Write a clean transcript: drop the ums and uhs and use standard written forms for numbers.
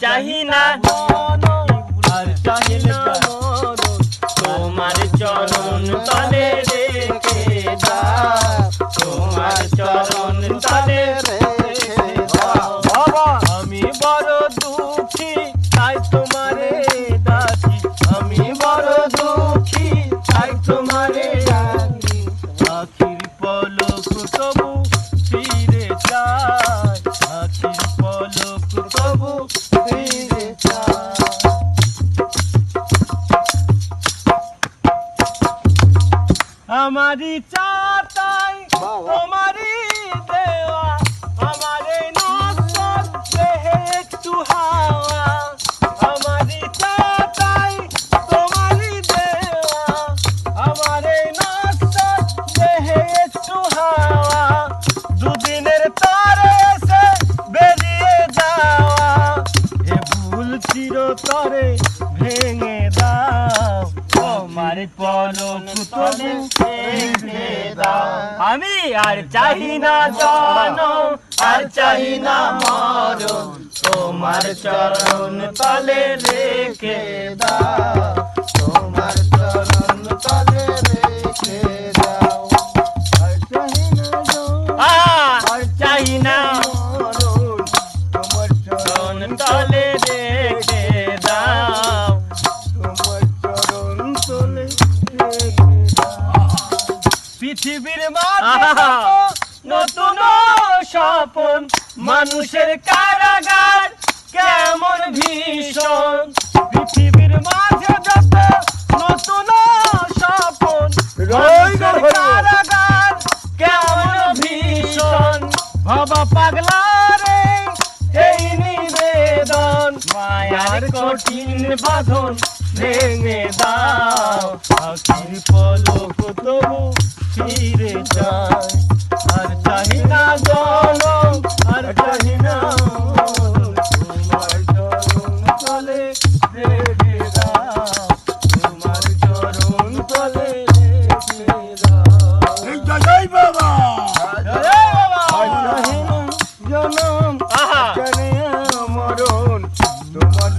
চাহি না আর চাহি না তোমার চরণ তলে রেখে দাও তোমার চরণ তলে রেখে দাও আমি বড় দুঃখী তাই তোমারে ডাকি আমি বড় দুঃখী তাই তোমারে ডাকি আখির পলক তবু ফিরে যায় আখির পলক তবু ফিরে যায় আমারি চাতাই তোমারি দেওয়া আমারে নজর দেহে একটু হাওয়া আমারি চাতাই তোমারি দেওয়া আমারে নজর দেহে একটু হাওয়া দুদিনের তারে এসে বেরিয়ে যাওয়া এ ভুল চিরতরে ভেঙে দাও তোমার পলক তলে রেখে দাও আমি আর চাহি না জনম আর চাহি না মরণ তোমার চরণ তলে রেখে দাও তোমার চরণ তলে রেখে দাও আর চাহি না আর চাহি না মরণ তোমার চরণ তলে রেখে দাও পৃথিবীর মাঝে নতুন স্বপন মানুষের কারাগার কেমন ভীষণ পৃথিবীর মাঝে যত নতুন স্বপন মানুষের কারাগার কেমন ভীষণ ভাবা পাগলা রে এই নিবেদন মায়ার কঠিন বাঁধন ভেঙে দাও আখির পলক তবু ফিরে যায় আর চাহি না জনম আর চাহি না তোমার চরণ তলে রেখে দাও তোমার চরণ তলে রেখে দাও জয় বাবা জয় বাবা আর চাহি না জনম চাহি না মরণ তোমার